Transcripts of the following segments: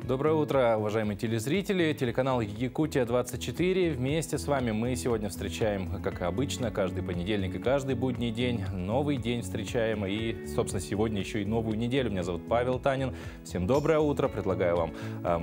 Доброе утро, уважаемые телезрители. Телеканал Якутия-24. Вместе с вами мы сегодня встречаем, как и обычно, каждый понедельник и каждый будний день. Новый день встречаем. И, собственно, сегодня еще и новую неделю. Меня зовут Павел Танин. Всем доброе утро. Предлагаю вам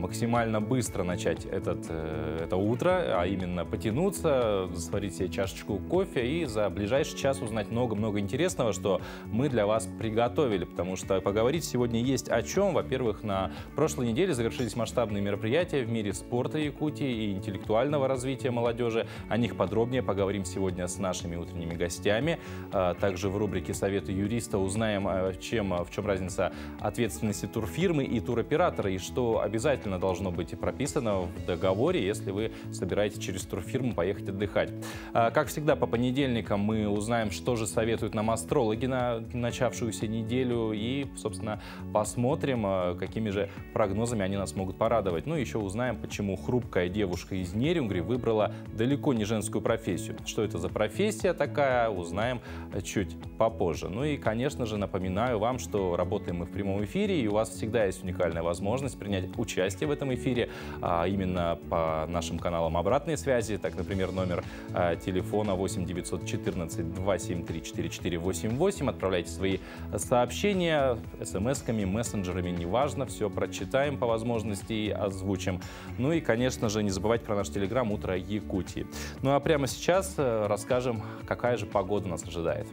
максимально быстро начать это утро, а именно потянуться, сварить себе чашечку кофе и за ближайший час узнать много-много интересного, что мы для вас приготовили. Потому что поговорить сегодня есть о чем. Во-первых, на прошлой неделе завершились масштабные мероприятия в мире спорта Якутии и интеллектуального развития молодежи. О них подробнее поговорим сегодня с нашими утренними гостями. Также в рубрике «Советы юриста» узнаем, в чем разница ответственности турфирмы и туроператора, и что обязательно должно быть прописано в договоре, если вы собираетесь через турфирму поехать отдыхать. Как всегда, по понедельникам мы узнаем, что же советуют нам астрологи на начавшуюся неделю, и, собственно, посмотрим, какими же прогнозами они нас могут порадовать. Ну и еще узнаем, почему хрупкая девушка из Нерюнгри выбрала далеко не женскую профессию. Что это за профессия такая, узнаем чуть попозже. Ну и, конечно же, напоминаю вам, что работаем мы в прямом эфире, и у вас всегда есть уникальная возможность принять участие в этом эфире, именно по нашим каналам обратной связи. Так, например, номер телефона 8 914 273 4488. Отправляйте свои сообщения смс-ками, мессенджерами, неважно, все прочитаем по возможности и озвучим. Ну и, конечно же, не забывайте про наш телеграм «Утро Якутии». Ну а прямо сейчас расскажем, какая же погода нас ожидает.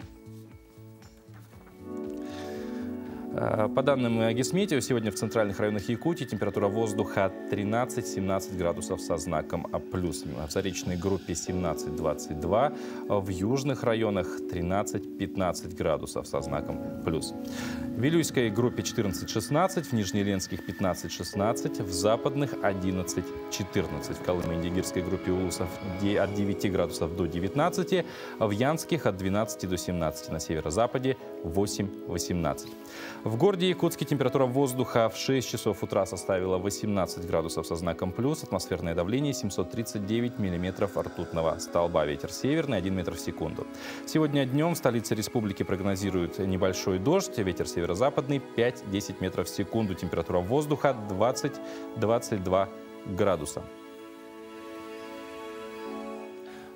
По данным Гисметео, сегодня в центральных районах Якутии температура воздуха 13-17 градусов со знаком плюс. В заречной группе 17-22, в южных районах 13-15 градусов со знаком плюс. В Вилюйской группе 14-16, в Нижнеленских 15-16, в западных 11-14. В Колымо-Индигирской группе улусов от 9 градусов до 19, в Янских от 12 до 17, на северо-западе 8-18. В городе Якутске температура воздуха в 6 часов утра составила 18 градусов со знаком плюс, атмосферное давление 739 миллиметров ртутного столба, ветер северный 1 метр в секунду. Сегодня днем в столице республики прогнозируют небольшой дождь, ветер северо-западный 5-10 метров в секунду, температура воздуха 20-22 градуса.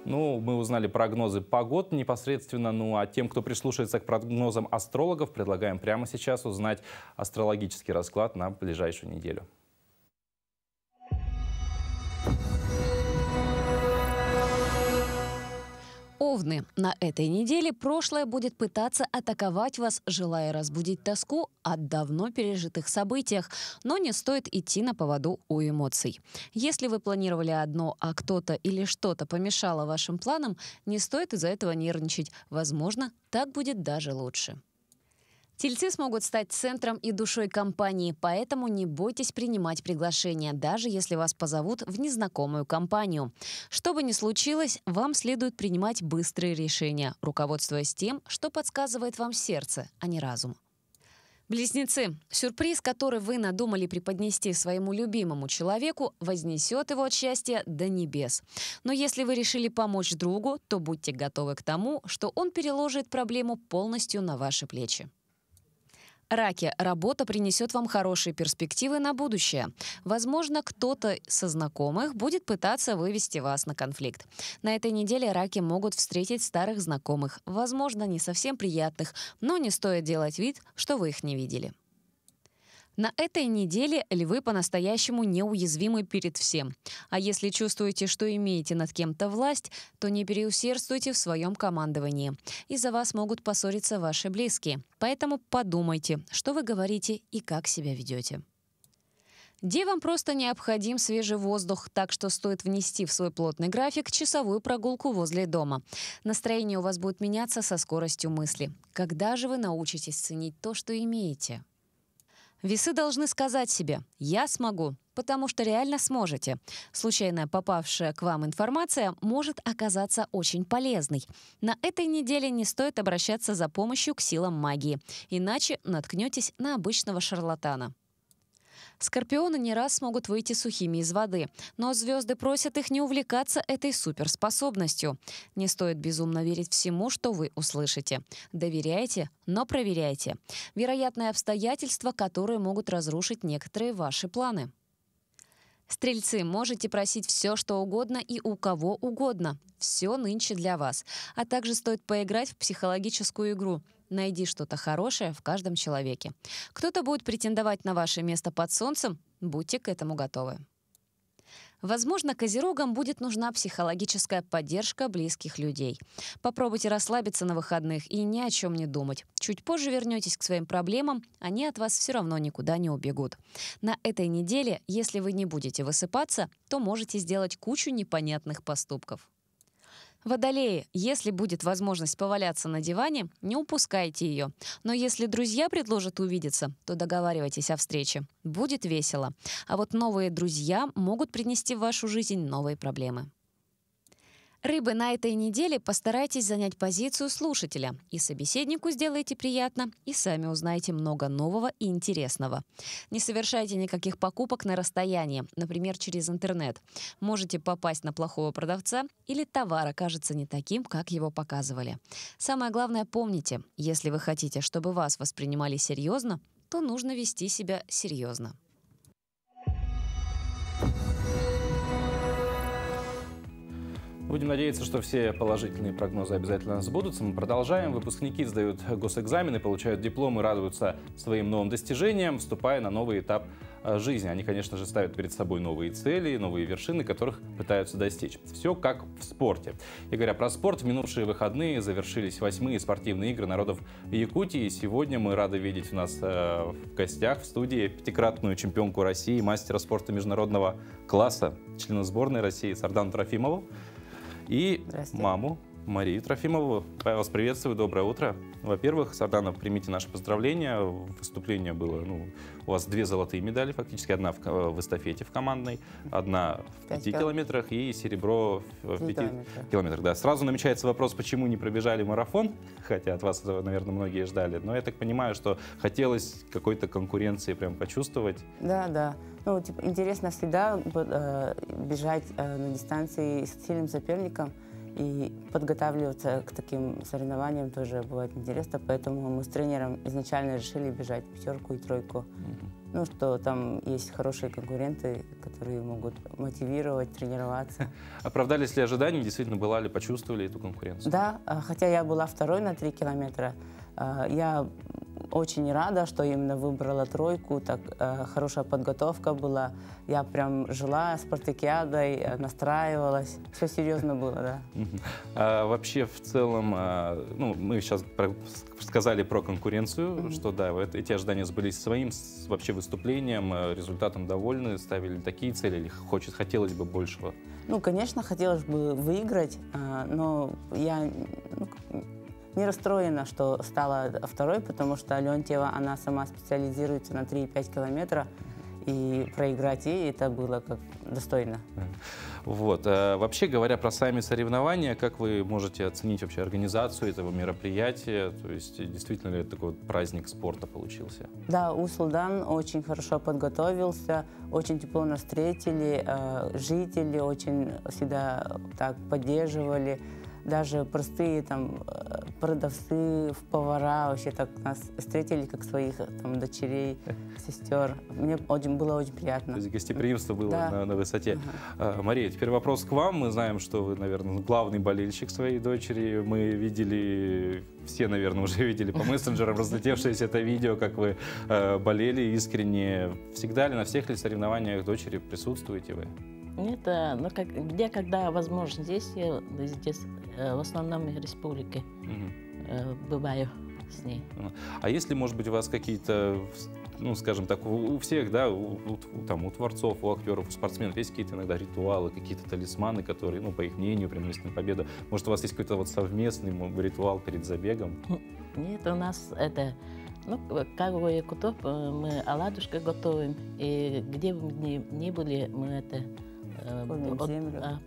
Ну, мы узнали прогнозы погод непосредственно, ну а тем, кто прислушивается к прогнозам астрологов, предлагаем прямо сейчас узнать астрологический расклад на ближайшую неделю. Овны, на этой неделе прошлое будет пытаться атаковать вас, желая разбудить тоску о давно пережитых событиях, но не стоит идти на поводу у эмоций. Если вы планировали одно, а кто-то или что-то помешало вашим планам, не стоит из-за этого нервничать. Возможно, так будет даже лучше. Тельцы смогут стать центром и душой компании, поэтому не бойтесь принимать приглашения, даже если вас позовут в незнакомую компанию. Что бы ни случилось, вам следует принимать быстрые решения, руководствуясь тем, что подсказывает вам сердце, а не разум. Близнецы. Сюрприз, который вы надумали преподнести своему любимому человеку, вознесет его от счастья до небес. Но если вы решили помочь другу, то будьте готовы к тому, что он переложит проблему полностью на ваши плечи. Раки. Работа принесет вам хорошие перспективы на будущее. Возможно, кто-то со знакомых будет пытаться вывести вас на конфликт. На этой неделе раки могут встретить старых знакомых, возможно, не совсем приятных, но не стоит делать вид, что вы их не видели. На этой неделе львы по-настоящему неуязвимы перед всем. А если чувствуете, что имеете над кем-то власть, то не переусердствуйте в своем командовании. Из-за вас могут поссориться ваши близкие. Поэтому подумайте, что вы говорите и как себя ведете. Девам просто необходим свежий воздух, так что стоит внести в свой плотный график часовую прогулку возле дома. Настроение у вас будет меняться со скоростью мысли. Когда же вы научитесь ценить то, что имеете? Весы должны сказать себе «я смогу», потому что реально сможете. Случайно попавшая к вам информация может оказаться очень полезной. На этой неделе не стоит обращаться за помощью к силам магии, иначе наткнетесь на обычного шарлатана. Скорпионы не раз смогут выйти сухими из воды, но звезды просят их не увлекаться этой суперспособностью. Не стоит безумно верить всему, что вы услышите. Доверяйте, но проверяйте. Вероятные обстоятельства, которые могут разрушить некоторые ваши планы. Стрельцы, можете просить все, что угодно и у кого угодно. Все нынче для вас. А также стоит поиграть в психологическую игру. Найди что-то хорошее в каждом человеке. Кто-то будет претендовать на ваше место под солнцем. Будьте к этому готовы. Возможно, козерогам будет нужна психологическая поддержка близких людей. Попробуйте расслабиться на выходных и ни о чем не думать. Чуть позже вернетесь к своим проблемам, они от вас все равно никуда не убегут. На этой неделе, если вы не будете высыпаться, то можете сделать кучу непонятных поступков. Водолеи, если будет возможность поваляться на диване, не упускайте ее. Но если друзья предложат увидеться, то договаривайтесь о встрече. Будет весело. А вот новые друзья могут принести в вашу жизнь новые проблемы. Рыбы, на этой неделе постарайтесь занять позицию слушателя. И собеседнику сделайте приятно, и сами узнаете много нового и интересного. Не совершайте никаких покупок на расстоянии, например, через интернет. Можете попасть на плохого продавца или товар окажется не таким, как его показывали. Самое главное, помните, если вы хотите, чтобы вас воспринимали серьезно, то нужно вести себя серьезно. Будем надеяться, что все положительные прогнозы обязательно сбудутся. Мы продолжаем. Выпускники сдают госэкзамены, получают дипломы, радуются своим новым достижениям, вступая на новый этап жизни. Они, конечно же, ставят перед собой новые цели, новые вершины, которых пытаются достичь. Все как в спорте. И говоря про спорт, в минувшие выходные завершились 8-е спортивные игры народов Якутии. Сегодня мы рады видеть у нас в гостях в студии пятикратную чемпионку России, мастера спорта международного класса, члена сборной России Сардану Трофимову. И маму Марию Трофимову. Я вас приветствую, доброе утро. Во-первых, Сардана, примите наши поздравления. Выступление было, у вас 2 золотые медали фактически. Одна в эстафете в командной, одна в 5 километрах и серебро в 5 километрах. Да. Сразу намечается вопрос, почему не пробежали марафон, хотя от вас этого, наверное, многие ждали. Но я так понимаю, что хотелось какой-то конкуренции прям почувствовать. Да. Интересно всегда бежать на дистанции с сильным соперником, и подготавливаться к таким соревнованиям тоже бывает интересно, поэтому мы с тренером изначально решили бежать 5 и 3. Что там есть хорошие конкуренты, которые могут мотивировать, тренироваться. Оправдались ли ожидания, действительно была ли, почувствовали эту конкуренцию? Да, хотя я была 2 на 3 километра, я очень рада, что именно выбрала 3, так хорошая подготовка была. Я прям жила спартакиадой, настраивалась. Все серьезно было, да. А вообще, в целом, мы сейчас сказали про конкуренцию, что да, эти ожидания сбылись своим вообще выступлением, результатом довольны, ставили такие цели или хотелось бы большего? Конечно, хотелось бы выиграть, но я не расстроена, что стала 2, потому что Леонтьева, она сама специализируется на 3,5 километра, и проиграть ей это было как достойно. Вообще говоря про сами соревнования, как вы можете оценить вообще организацию этого мероприятия? То есть действительно ли это такой праздник спорта получился? Да, Усулдан очень хорошо подготовился, очень тепло нас встретили, жители очень всегда так поддерживали. Даже простые продавцы, повара вообще так нас встретили, как своих дочерей, сестер. Мне было очень приятно. То есть гостеприимство было на высоте. Мария, теперь вопрос к вам. Мы знаем, что вы, наверное, главный болельщик своей дочери. Мы видели, все, наверное, уже видели по мессенджерам разлетевшееся это видео, как вы болели искренне. Всегда ли на всех ли соревнованиях дочери присутствуете вы? Нет, когда возможно, здесь в основном в республике бываю с ней. А если, может быть, у вас какие-то, скажем так, у всех, да, у творцов, у актеров, у спортсменов есть какие-то иногда ритуалы, какие-то талисманы, которые, по их мнению, приносят на победу? Может, у вас есть какой-то совместный ритуал перед забегом? Нет, у нас это... как в Якутов, мы оладушки готовим, и где бы мы ни были, мы это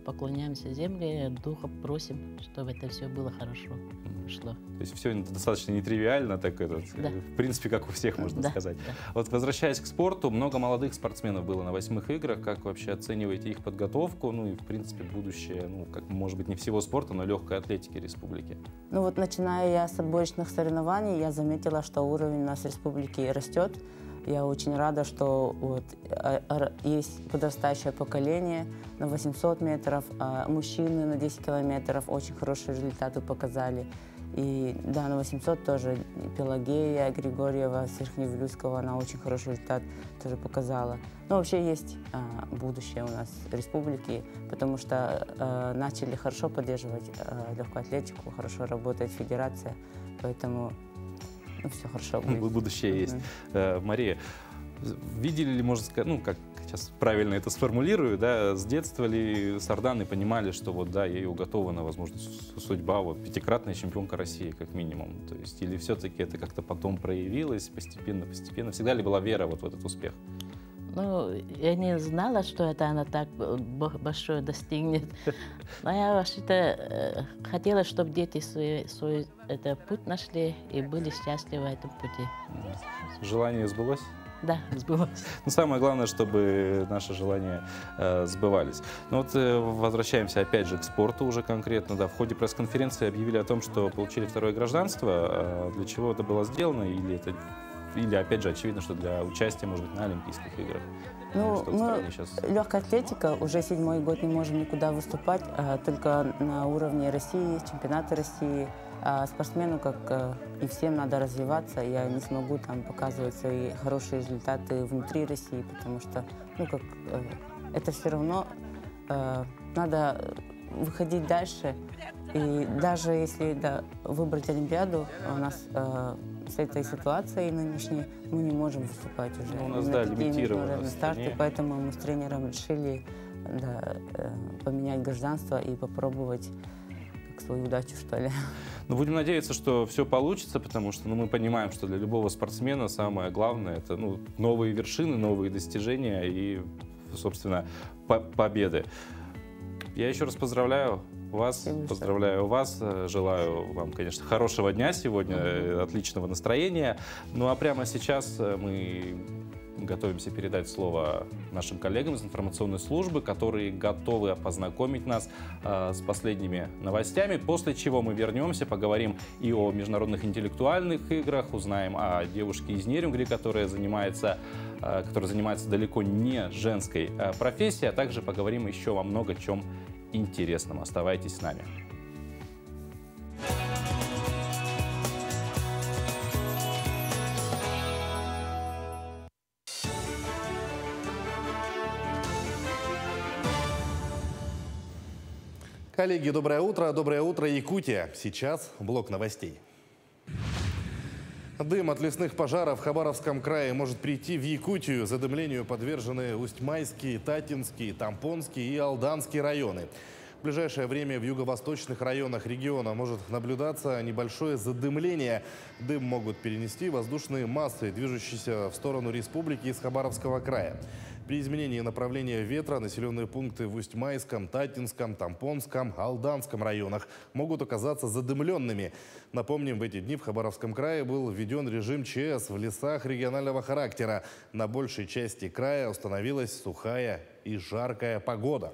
поклоняемся земле, духа просим, чтобы это все было хорошо шло. То есть все достаточно нетривиально, так в принципе, как у всех, можно сказать. Да. Возвращаясь к спорту, много молодых спортсменов было на 8-х играх. Как вообще оцениваете их подготовку, и в принципе будущее, может быть, не всего спорта, но легкой атлетики республики? Начиная я с отборочных соревнований, я заметила, что уровень у нас в республике растет. Я очень рада, что вот, есть подрастающее поколение на 800 метров, а мужчины на 10 километров очень хорошие результаты показали. И да, на 800 тоже Пелагея Григорьева с Верхневилюйского, она очень хороший результат тоже показала. Но вообще есть будущее у нас в республике, потому что начали хорошо поддерживать легкую атлетику, хорошо работает федерация, поэтому все хорошо будет. Будущее есть. Мария, видели ли, можно сказать, ну, как сейчас правильно это сформулирую, да, с детства ли Сарданы понимали, что вот, да, ей уготована, возможно, судьба, вот, пятикратная чемпионка России, как минимум, то есть, или все-таки это как-то потом проявилось постепенно, всегда ли была вера вот в этот успех? Ну, я не знала, что это она так большое достигнет. Но я вообще-то хотела, чтобы дети свой путь нашли и были счастливы в этом пути. Желание сбылось? Да, сбылось. Ну, самое главное, чтобы наши желания сбывались. Ну вот возвращаемся опять же к спорту уже конкретно. Да, в ходе пресс-конференции объявили о том, что получили второе гражданство. Для чего это было сделано? Или опять же, очевидно, что для участия, может быть, на Олимпийских играх? Ну, легкая атлетика, уже 7-й год не можем никуда выступать, только на уровне России, чемпионаты России. Спортсмену, как и всем, надо развиваться. Я не смогу там показывать свои хорошие результаты внутри России, потому что, это все равно надо выходить дальше. И даже если выбрать Олимпиаду, у нас с этой ситуацией нынешней мы не можем выступать уже. У нас, лимитированные старты, поэтому мы с тренером решили поменять гражданство и попробовать свою удачу, что ли. Но будем надеяться, что все получится, потому что мы понимаем, что для любого спортсмена самое главное — это новые вершины, новые достижения и, собственно, победы. Я еще раз поздравляю вас, желаю вам, конечно, хорошего дня сегодня, отличного настроения. Ну а прямо сейчас мы готовимся передать слово нашим коллегам из информационной службы, которые готовы познакомить нас с последними новостями, после чего мы вернемся, поговорим и о международных интеллектуальных играх, узнаем о девушке из Нерюнгри, которая занимается далеко не женской профессией, а также поговорим еще о много чем интересном. Оставайтесь с нами. Коллеги, доброе утро. Доброе утро, Якутия. Сейчас блок новостей. Дым от лесных пожаров в Хабаровском крае может прийти в Якутию. Задымлению подвержены Усть-Майский, Татинский, Тампонский и Алданский районы. В ближайшее время в юго-восточных районах региона может наблюдаться небольшое задымление. Дым могут перенести воздушные массы, движущиеся в сторону республики из Хабаровского края. При изменении направления ветра населенные пункты в Усть-Майском, Татинском, Тампонском, Алданском районах могут оказаться задымленными. Напомним, в эти дни в Хабаровском крае был введен режим ЧС в лесах регионального характера. На большей части края установилась сухая и жаркая погода.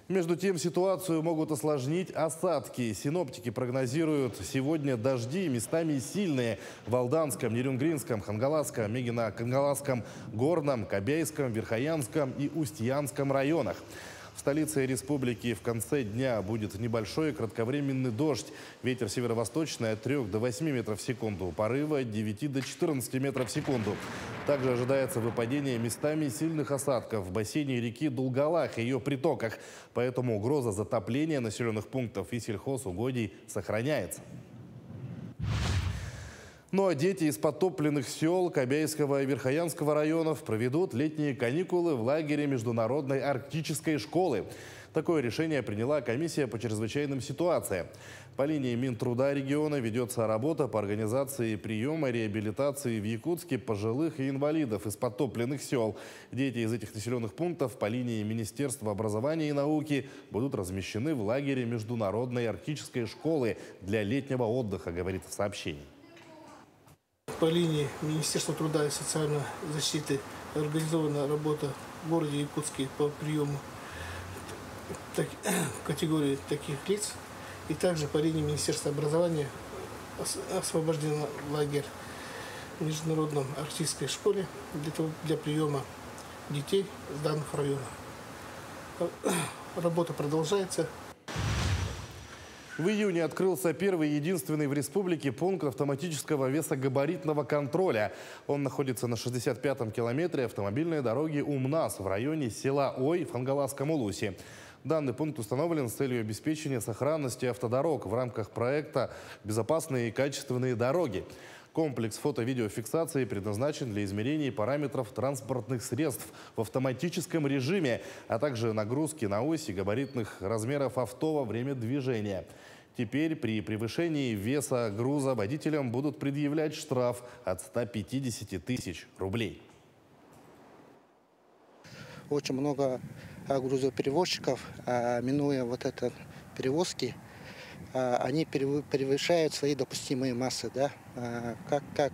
Между тем, ситуацию могут осложнить осадки. Синоптики прогнозируют сегодня дожди, местами сильные в Алданском, Нерюнгринском, Хангаласском, Мегино-Кангаласском, Горном, Кобяйском, Верхоянском и Устьянском районах. В столице республики в конце дня будет небольшой кратковременный дождь. Ветер северо-восточный от 3 до 8 метров в секунду, порывы от 9 до 14 метров в секунду. Также ожидается выпадение местами сильных осадков в бассейне реки Дулгалах и ее притоках. Поэтому угроза затопления населенных пунктов и сельхозугодий сохраняется. Ну а дети из подтопленных сел Кобяйского и Верхоянского районов проведут летние каникулы в лагере Международной арктической школы. Такое решение приняла комиссия по чрезвычайным ситуациям. По линии Минтруда региона ведется работа по организации приема и реабилитации в Якутске пожилых и инвалидов из подтопленных сел. Дети из этих населенных пунктов по линии Министерства образования и науки будут размещены в лагере Международной арктической школы для летнего отдыха, говорит в сообщении. По линии Министерства труда и социальной защиты организована работа в городе Якутске по приему категории таких лиц. И также по линии Министерства образования освобожден лагерь в международном артистской школе для приема детей с данных районов. Работа продолжается. В июне открылся первый и единственный в республике пункт автоматического весогабаритного контроля. Он находится на 65-м километре автомобильной дороги Умнас в районе села Ой в Хангаласском Улусе. Данный пункт установлен с целью обеспечения сохранности автодорог в рамках проекта «Безопасные и качественные дороги». Комплекс фото-видеофиксации предназначен для измерений параметров транспортных средств в автоматическом режиме, а также нагрузки на оси габаритных размеров авто во время движения. Теперь при превышении веса груза водителям будут предъявлять штраф от 150 тысяч рублей. Очень много грузоперевозчиков, минуя вот это перевозки, они превышают свои допустимые массы. Да? Как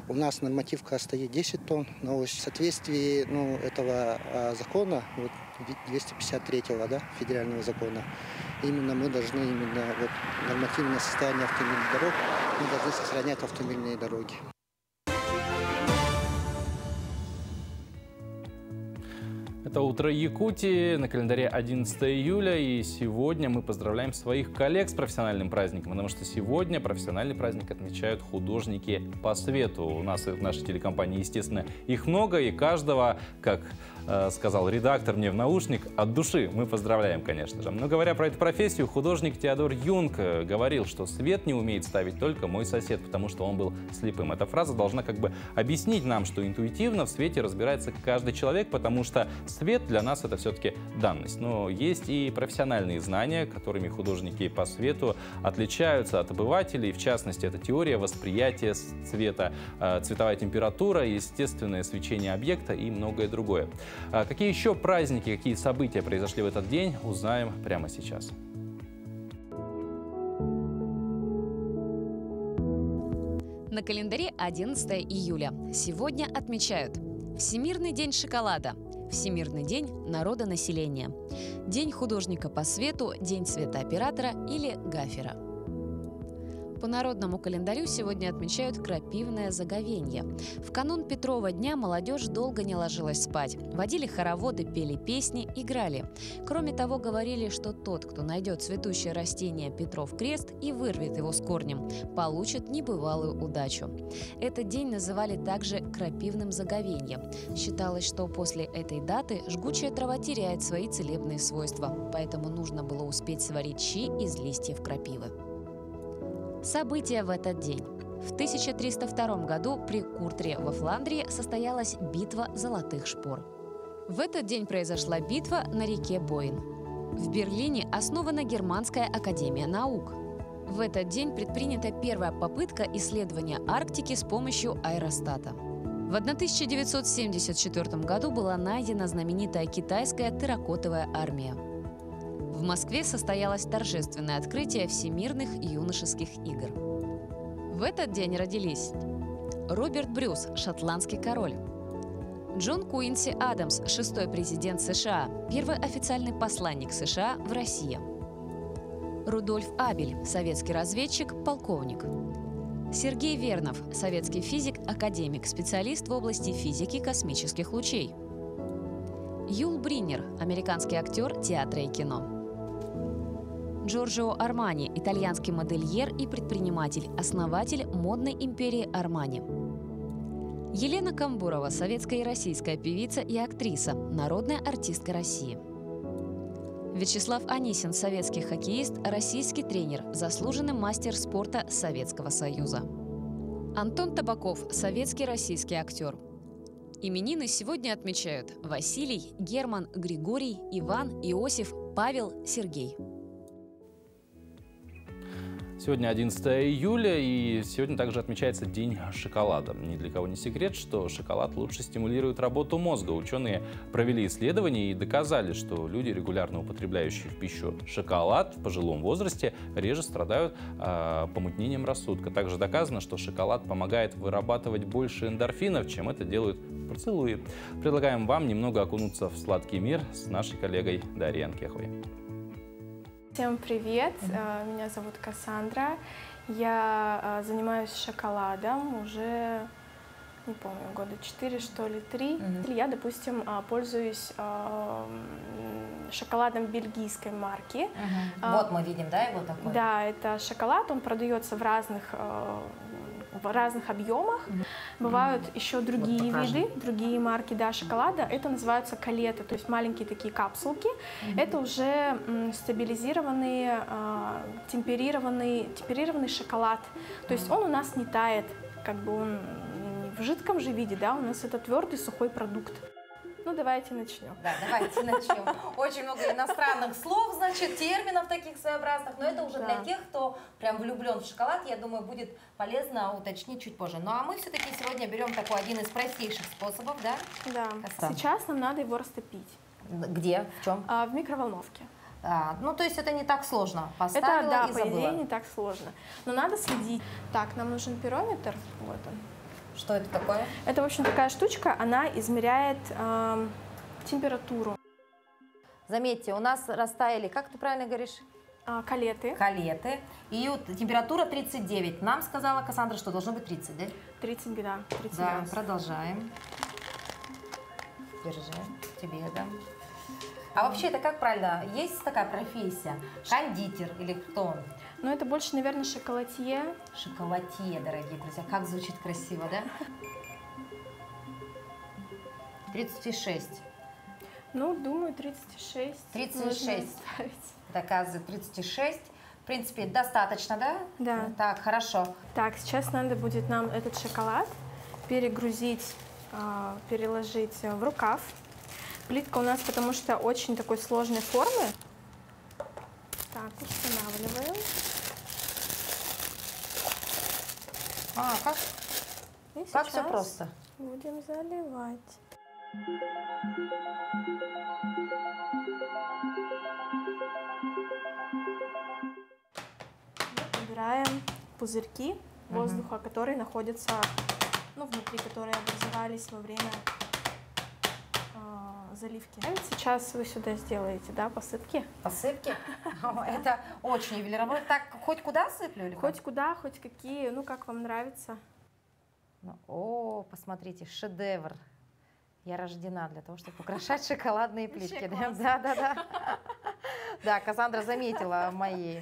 у нас нормативка стоит 10 тонн, но в соответствии этого закона, вот 253-го, да, федерального закона, именно мы должны, нормативное состояние автомобильных дорог, мы должны сохранять автомобильные дороги. Это «Утро Якутии», на календаре 11 июля, и сегодня мы поздравляем своих коллег с профессиональным праздником, потому что сегодня профессиональный праздник отмечают художники по свету. У нас в нашей телекомпании, естественно, их много, и каждого, как сказал редактор мне в наушник, от души мы поздравляем, конечно же. Но говоря про эту профессию, художник Теодор Юнг говорил, что свет не умеет ставить только мой сосед, потому что он был слепым. Эта фраза должна как бы объяснить нам, что интуитивно в свете разбирается каждый человек, потому что свет для нас это все-таки данность. Но есть и профессиональные знания, которыми художники по свету отличаются от обывателей. В частности, это теория восприятия цвета, цветовая температура, естественное свечение объекта и многое другое. Какие еще праздники, какие события произошли в этот день, узнаем прямо сейчас. На календаре 11 июля. Сегодня отмечают Всемирный день шоколада, Всемирный день народонаселения, День художника по свету, День цветооператора или гафера. По народному календарю сегодня отмечают крапивное заговенье. В канун Петрова дня молодежь долго не ложилась спать. Водили хороводы, пели песни, играли. Кроме того, говорили, что тот, кто найдет цветущее растение Петров крест и вырвет его с корнем, получит небывалую удачу. Этот день называли также крапивным заговеньем. Считалось, что после этой даты жгучая трава теряет свои целебные свойства, поэтому нужно было успеть сварить щи из листьев крапивы. События в этот день. В 1302 году при Куртре во Фландрии состоялась битва золотых шпор. В этот день произошла битва на реке Бойн. В Берлине основана Германская академия наук. В этот день предпринята первая попытка исследования Арктики с помощью аэростата. В 1974 году была найдена знаменитая китайская терракотовая армия. В Москве состоялось торжественное открытие Всемирных юношеских игр. В этот день родились Роберт Брюс, шотландский король; Джон Куинси Адамс, 6-й президент США, первый официальный посланник США в России; Рудольф Абель, советский разведчик, полковник; Сергей Вернов, советский физик, академик, специалист в области физики космических лучей; Юл Бриннер, американский актер театра и кино; Джорджио Армани, итальянский модельер и предприниматель, основатель модной империи Армани; Елена Камбурова, советская и российская певица и актриса, народная артистка России; Вячеслав Анисин, советский хоккеист, российский тренер, заслуженный мастер спорта Советского Союза; Антон Табаков, советский российский актер. Именины сегодня отмечают Василий, Герман, Григорий, Иван, Иосиф, Павел, Сергей. Сегодня 11 июля, и сегодня также отмечается День шоколада. Ни для кого не секрет, что шоколад лучше стимулирует работу мозга. Ученые провели исследования и доказали, что люди, регулярно употребляющие в пищу шоколад в пожилом возрасте, реже страдают помутнением рассудка. Также доказано, что шоколад помогает вырабатывать больше эндорфинов, чем это делают поцелуи. Предлагаем вам немного окунуться в сладкий мир с нашей коллегой Дарьей Анкеховой. Всем привет! Меня зовут Кассандра. Я занимаюсь шоколадом уже не помню, года 4, что ли, 3. Я, допустим, пользуюсь шоколадом бельгийской марки. Вот мы видим, да, его такой? Да, это шоколад, он продается в разных объемах. Бывают еще другие виды, другие марки, да, шоколада. Это называются калеты, то есть маленькие такие капсулки. Это уже стабилизированный, темперированный шоколад. То есть он у нас не тает, как бы он в жидком же виде, да, у нас это твердый сухой продукт. Ну, давайте начнем. Да, давайте начнем. Очень много иностранных слов, значит, терминов таких своеобразных, но это уже для тех, кто прям влюблен в шоколад, я думаю, будет полезно уточнить чуть позже. Ну, а мы все-таки сегодня берем такой один из простейших способов, да? Да. Сейчас нам надо его растопить. Где? В чем? В микроволновке. Ну, то есть это не так сложно. Поставила это, да, и забыла. по идее, не так сложно. Но надо следить. Так, нам нужен пирометр. Вот он. Что это такое? Это, в общем, такая штучка, она измеряет температуру. Заметьте, у нас растаяли, как ты правильно говоришь? Калеты. Калеты. И вот температура 39. Нам сказала Кассандра, что должно быть 30, да? 30, да. 30 да, градусов. Продолжаем. Держи, тебе дам. А вообще это как правильно? Есть такая профессия? Кондитер или кто он? Ну, это больше, наверное, шоколадье. Шоколадье, дорогие друзья. Как звучит красиво, да? 36. Ну, думаю, 36. 36. Доказывает 36. В принципе, достаточно, да? Да. Так, хорошо. Так, сейчас надо будет нам этот шоколад перегрузить, переложить в рукав. Плитка у нас, потому что очень такой сложной формы. Так, устанавливаем. Как все просто? Будем заливать. Набираем пузырьки воздуха, которые находятся, ну, внутри, которые образовались во время заливки. Сейчас вы сюда сделаете, да, посыпки? Посыпки? Это очень ювелирово. Так, хоть куда сыплю? Или хоть куда, хоть какие, ну, как вам нравится. О, посмотрите, шедевр. Я рождена для того, чтобы украшать шоколадные плитки. Да. Да, Кассандра заметила мои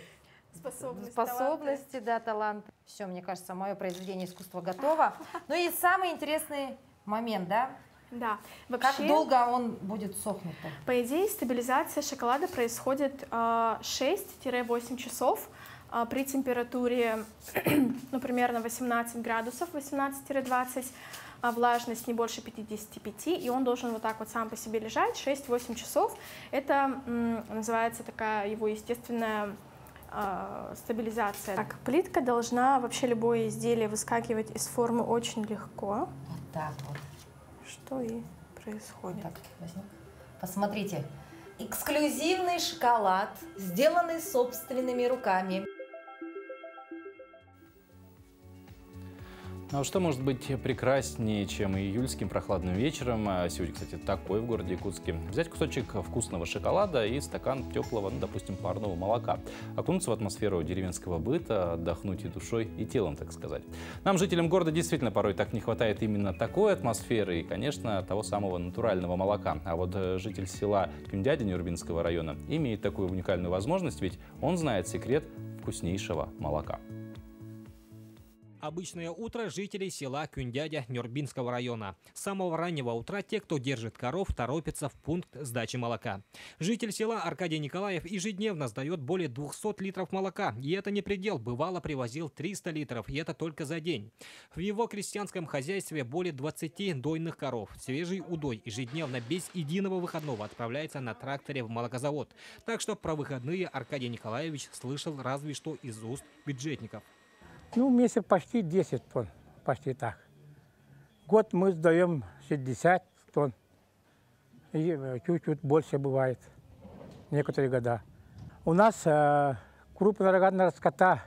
способности, да, талант. Все, мне кажется, мое произведение искусства готово. Ну и самый интересный момент, да? Да. Вообще, как долго он будет сохнуть? По идее, стабилизация шоколада происходит 6-8 часов при температуре, ну, примерно 18 градусов, 18-20, влажность не больше 55, и он должен вот так вот сам по себе лежать 6-8 часов. Это называется такая его естественная стабилизация. Так, плитка должна, вообще любое изделие выскакивать из формы очень легко. Вот так вот. Что и происходит. Так, посмотрите, эксклюзивный шоколад, сделанный собственными руками. Ну а что может быть прекраснее, чем июльским прохладным вечером? Сегодня, кстати, такой в городе Якутске. Взять кусочек вкусного шоколада и стакан теплого, ну, допустим, парного молока. Окунуться в атмосферу деревенского быта, отдохнуть и душой, и телом, так сказать. Нам, жителям города, действительно порой так не хватает именно такой атмосферы и, конечно, того самого натурального молока. А вот житель села Кюндядя Нюрбинского района имеет такую уникальную возможность, ведь он знает секрет вкуснейшего молока. Обычное утро жителей села Кюндядя Нюрбинского района. С самого раннего утра те, кто держит коров, торопятся в пункт сдачи молока. Житель села Аркадий Николаев ежедневно сдает более 200 литров молока. И это не предел, бывало привозил 300 литров, и это только за день. В его крестьянском хозяйстве более 20 дойных коров. Свежий удой ежедневно без единого выходного отправляется на тракторе в молокозавод. Так что про выходные Аркадий Николаевич слышал разве что из уст бюджетников. Ну, в месяц почти 10 тонн, почти так. Год мы сдаем 60 тонн, и чуть-чуть больше бывает, некоторые года. У нас крупнорогатного скота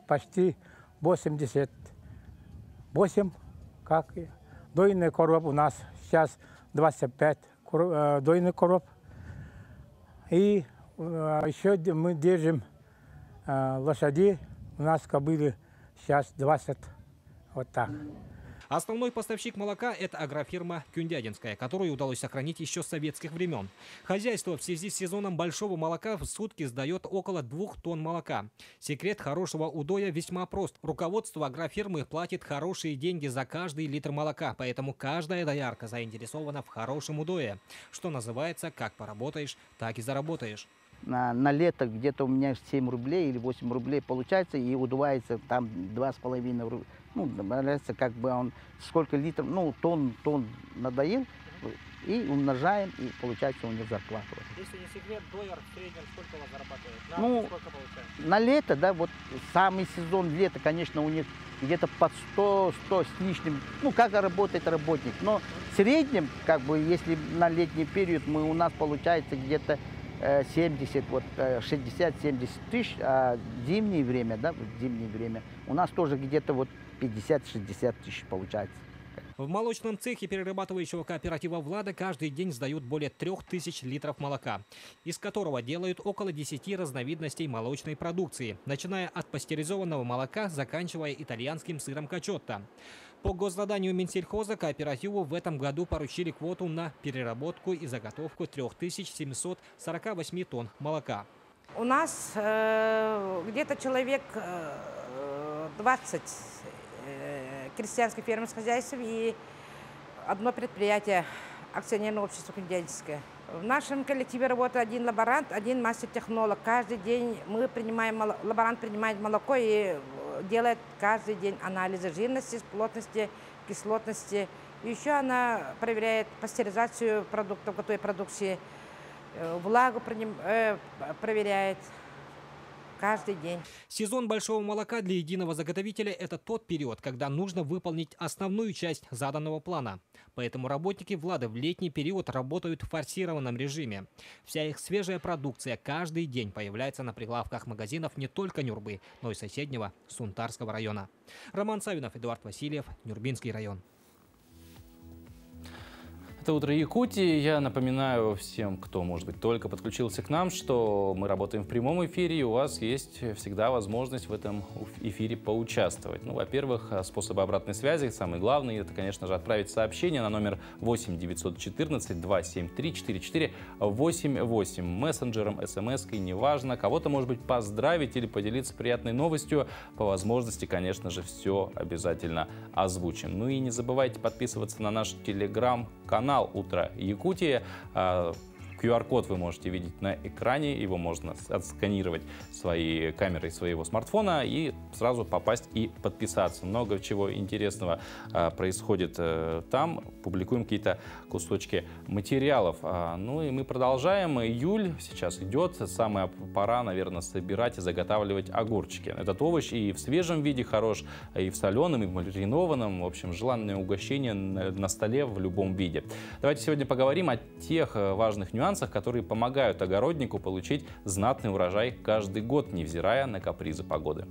почти 88, как и дойный коров у нас сейчас 25 дойный коров. И еще мы держим лошадей, у нас кобыли сейчас 20, вот так. Основной поставщик молока – это агрофирма «Кюндядинская», которую удалось сохранить еще с советских времен. Хозяйство в связи с сезоном большого молока в сутки сдает около 2 тонн молока. Секрет хорошего удоя весьма прост. Руководство агрофирмы платит хорошие деньги за каждый литр молока, поэтому каждая доярка заинтересована в хорошем удое. Что называется, как поработаешь, так и заработаешь. На лето где-то у меня 7 рублей или 8 рублей получается, и удувается там 2,5 рубля. Ну, нравится, как бы он сколько литров, ну, тонн надоел, и умножаем, и получается у него зарплата. Если не секрет, дояр в среднем сколько у вас зарабатывает? Сколько получается? На лето, да, вот самый сезон лета, конечно, у них где-то под 100 с лишним, ну, как работает работник. Но в среднем, как бы, если на летний период, у нас получается где-то 70, вот 60-70 тысяч, а зимнее время, да, зимнее время, у нас тоже где-то вот 50-60 тысяч получается. В молочном цехе перерабатывающего кооператива «Влада» каждый день сдают более 3000 литров молока, из которого делают около 10 разновидностей молочной продукции, начиная от пастеризованного молока, заканчивая итальянским сыром качотто. По госзаданию Минсельхоза кооперативу в этом году поручили квоту на переработку и заготовку 3748 тонн молока. У нас где-то человек 20 крестьянских фермерских хозяйств и одно предприятие, акционерное общество «Кюндядинское». В нашем коллективе работает один лаборант, один мастер-технолог. Каждый день лаборант принимает молоко и делает каждый день анализы жирности, плотности, кислотности. Еще она проверяет пастеризацию продуктов, готовой продукции, влагу проверяет. Каждый день. Сезон большого молока для единого заготовителя – это тот период, когда нужно выполнить основную часть заданного плана. Поэтому работники «Влады» в летний период работают в форсированном режиме. Вся их свежая продукция каждый день появляется на прилавках магазинов не только Нюрбы, но и соседнего Сунтарского района. Роман Савинов, Эдуард Васильев, Нюрбинский район. Это «Утро Якутии». Я напоминаю всем, кто, может быть, только подключился к нам, что мы работаем в прямом эфире, и у вас есть всегда возможность в этом эфире поучаствовать. Ну, во-первых, способы обратной связи, самый главный, это, конечно же, отправить сообщение на номер 8 914 273 4488. Мессенджером, смс-кой, неважно. Кого-то, может быть, поздравить или поделиться приятной новостью. По возможности, конечно же, все обязательно озвучим. Ну и не забывайте подписываться на наш телеграм-канал «Утро Якутии». QR-код вы можете видеть на экране, его можно отсканировать своей камерой своего смартфона и сразу попасть и подписаться. Много чего интересного происходит там, публикуем какие-то кусочки материалов. Ну и мы продолжаем. Июль сейчас идет, самая пора, наверное, собирать и заготавливать огурчики. Этот овощ и в свежем виде хорош, и в соленом, и в маринованном. В общем, желанное угощение на столе в любом виде. Давайте сегодня поговорим о тех важных нюансах, которые помогают огороднику получить знатный урожай каждый год, невзирая на капризы погоды.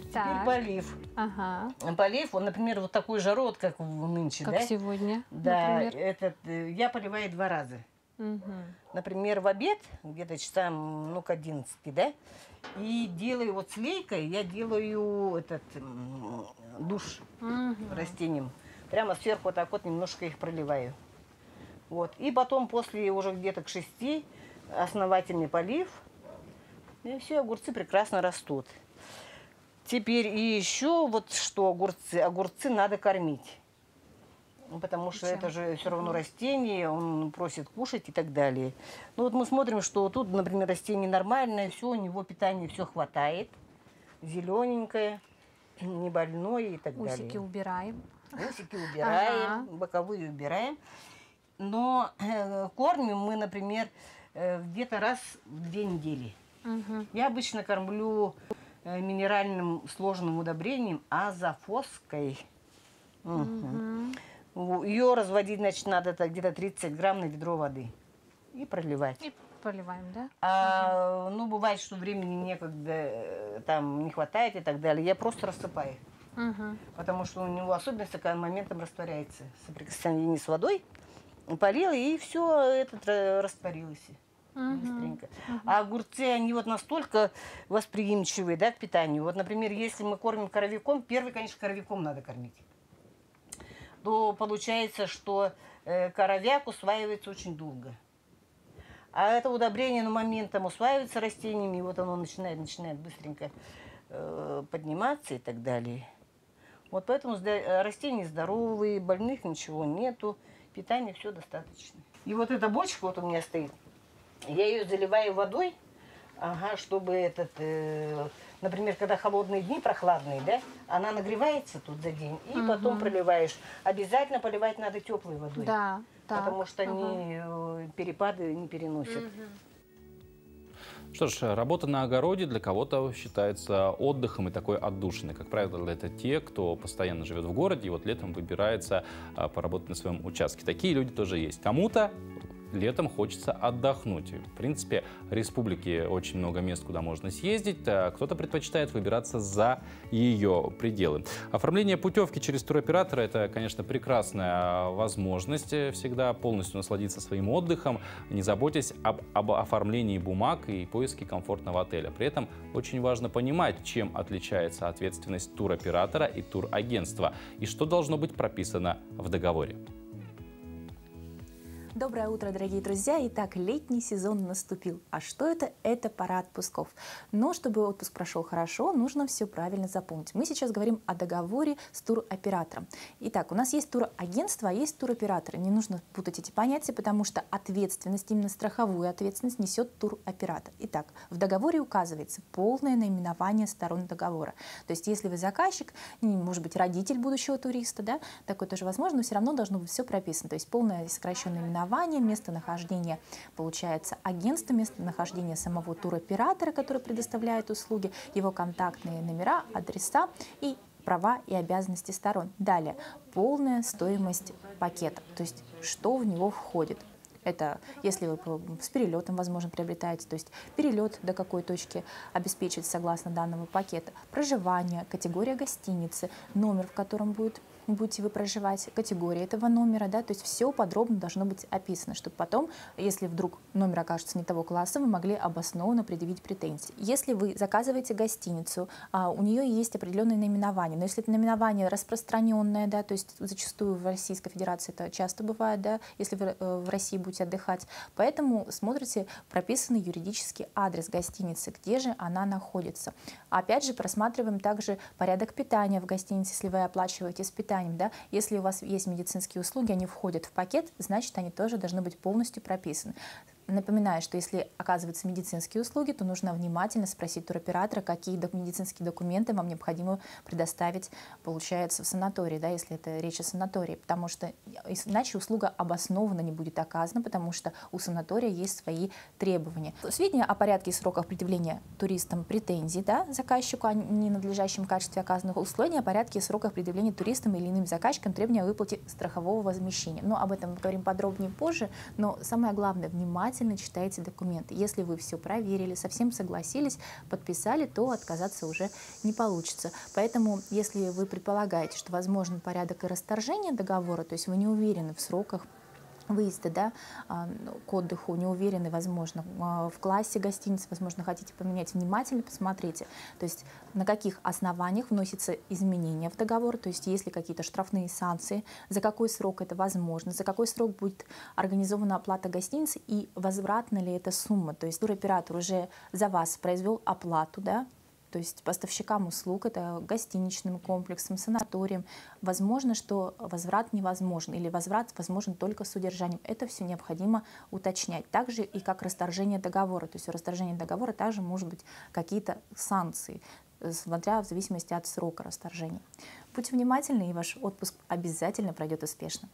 Теперь полив. Ага. Полив, он, например, вот такую жару, вот как нынче, как да? сегодня, да, например. Я поливаю 2 раза. Угу. Например, в обед, где-то часам, ну, к 11, да? И делаю вот с лейкой, я делаю душ растениям. Прямо сверху вот так вот немножко их проливаю. Вот. И потом после уже где-то к 6 основательный полив. И все, огурцы прекрасно растут. Теперь и еще вот что огурцы надо кормить. Потому что это же все равно растение, он просит кушать и так далее. Ну вот мы смотрим, что тут, например, растение нормальное, все, у него питание все хватает. Зелененькое, не больное и так далее. Усики убираем. Усики убираем, боковые убираем. Но кормим мы, например, где-то раз в 2 недели. Я обычно кормлю минеральным сложным удобрением азофоской. Ее разводить, значит, надо где-то 30 грамм на ведро воды. И проливать. И проливаем, да? Ну, бывает, что времени некогда, там не хватает и так далее. Я просто рассыпаю. Потому что у него особенность такая, моментом растворяется. Соприкосновение с водой. Полила, и все это растворилось. быстренько. А огурцы, они вот настолько восприимчивые, да, к питанию. Вот, например, если мы кормим коровиком, первый, конечно, коровиком надо кормить. То получается, что коровяк усваивается очень долго. А это удобрение моментом усваивается растениями, и вот оно начинает быстренько подниматься и так далее. Вот поэтому растения здоровые, больных ничего нету, питания все достаточно. И вот эта бочка вот у меня стоит, я ее заливаю водой, чтобы например, когда холодные дни, прохладные, да, она нагревается тут за день, и потом проливаешь. Обязательно поливать надо теплой водой. Да. Потому что они перепады не переносят. Что ж, работа на огороде для кого-то считается отдыхом и такой отдушиной. Как правило, это те, кто постоянно живет в городе и вот летом выбирается поработать на своем участке. Такие люди тоже есть. Кому-то летом хочется отдохнуть. В принципе, в республике очень много мест, куда можно съездить. Кто-то предпочитает выбираться за ее пределы. Оформление путевки через туроператора – это, конечно, прекрасная возможность всегда полностью насладиться своим отдыхом, не заботясь об оформлении бумаг и поиске комфортного отеля. При этом очень важно понимать, чем отличается ответственность туроператора и турагентства и что должно быть прописано в договоре. Доброе утро, дорогие друзья! Итак, летний сезон наступил. А что это? Это пора отпусков. Но чтобы отпуск прошел хорошо, нужно все правильно запомнить. Мы сейчас говорим о договоре с туроператором. Итак, у нас есть турагентство, а есть туроператор. Не нужно путать эти понятия, потому что ответственность, именно страховую ответственность несет туроператор. Итак, в договоре указывается полное наименование сторон договора. То есть, если вы заказчик, может быть, родитель будущего туриста, да, такое тоже возможно, но все равно должно быть все прописано. То есть, полное сокращенное наименование, местонахождение, получается, агентства, местонахождение самого туроператора, который предоставляет услуги, его контактные номера, адреса и права и обязанности сторон. Далее, полная стоимость пакета, то есть что в него входит. Это если вы с перелетом, возможно, приобретаете, то есть перелет до какой точки обеспечить согласно данного пакета, проживание, категория гостиницы, номер, в котором будете вы проживать, категория этого номера, да, то есть все подробно должно быть описано, чтобы потом, если вдруг номер окажется не того класса, вы могли обоснованно предъявить претензии. Если вы заказываете гостиницу, у нее есть определенное наименование, но если это наименование распространенное, да, то есть зачастую в Российской Федерации это часто бывает, да, если вы в России будете отдыхать, поэтому смотрите прописанный юридический адрес гостиницы, где же она находится. Опять же, просматриваем также порядок питания в гостинице, если вы оплачиваете с питанием. Да? Если у вас есть медицинские услуги, они входят в пакет, значит, они тоже должны быть полностью прописаны. Напоминаю, что если оказываются медицинские услуги, то нужно внимательно спросить туроператора, какие медицинские документы вам необходимо предоставить, получается, в санатории, да, если это речь о санатории, потому что иначе услуга обоснованно не будет оказана, потому что у санатория есть свои требования. Сведения о порядке и сроках предъявления туристам претензий, да, заказчику о ненадлежащем качестве оказанных услуг, о порядке и сроках предъявления туристам или иным заказчикам требования о выплате страхового возмещения. Но об этом мы поговорим подробнее позже, но самое главное, внимательно читайте документы. Если вы все проверили, совсем согласились, подписали, то отказаться уже не получится. Поэтому, если вы предполагаете, что возможен порядок и расторжения договора, то есть вы не уверены в сроках выезда, да, к отдыху, не уверены, возможно, в классе гостиницы, возможно, хотите поменять, внимательно посмотрите, то есть на каких основаниях вносятся изменения в договор, то есть есть ли какие-то штрафные санкции, за какой срок это возможно, за какой срок будет организована оплата гостиницы и возвратна ли эта сумма, то есть туроператор уже за вас произвел оплату, да, то есть поставщикам услуг, это гостиничным комплексом, санаторием. Возможно, что возврат невозможен или возврат возможен только с удержанием. Это все необходимо уточнять. Также и как расторжение договора. То есть у расторжения договора также может быть какие-то санкции, смотря в зависимости от срока расторжения. Будьте внимательны, и ваш отпуск обязательно пройдет успешно.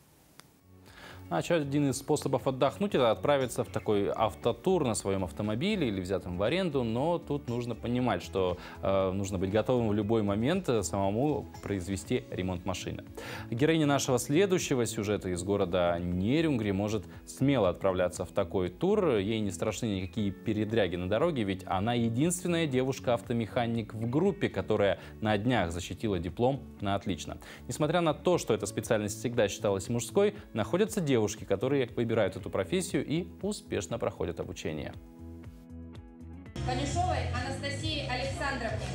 Еще один из способов отдохнуть – это отправиться в такой автотур на своем автомобиле или взятом в аренду, но тут нужно понимать, что нужно быть готовым в любой момент самому произвести ремонт машины. Героиня нашего следующего сюжета из города Нерюнгри может смело отправляться в такой тур. Ей не страшны никакие передряги на дороге, ведь она единственная девушка-автомеханик в группе, которая на днях защитила диплом на отлично. Несмотря на то, что эта специальность всегда считалась мужской, находятся девушки, девушки, которые выбирают эту профессию и успешно проходят обучение. Конюшовой Анастасии Александровне.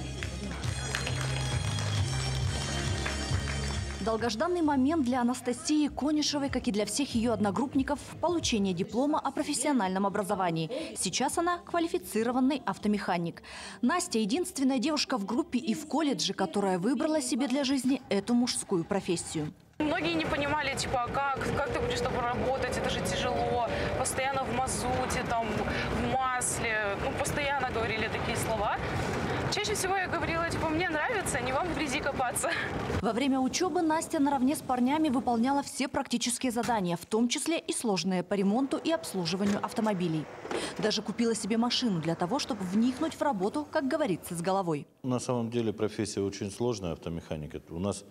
Долгожданный момент для Анастасии Конюшевой, как и для всех ее одногруппников, получение диплома о профессиональном образовании. Сейчас она квалифицированный автомеханик. Настя – единственная девушка в группе и в колледже, которая выбрала себе для жизни эту мужскую профессию. Многие не понимали, типа, как ты будешь с тобой работать, это же тяжело, постоянно в мазуте, там, в масле, ну, постоянно говорили такие слова. Чаще всего я говорила, типа, мне нравится, не вам в грязи копаться. Во время учебы Настя наравне с парнями выполняла все практические задания, в том числе и сложные по ремонту и обслуживанию автомобилей. Даже купила себе машину для того, чтобы вникнуть в работу, как говорится, с головой. На самом деле профессия очень сложная, автомеханика. У нас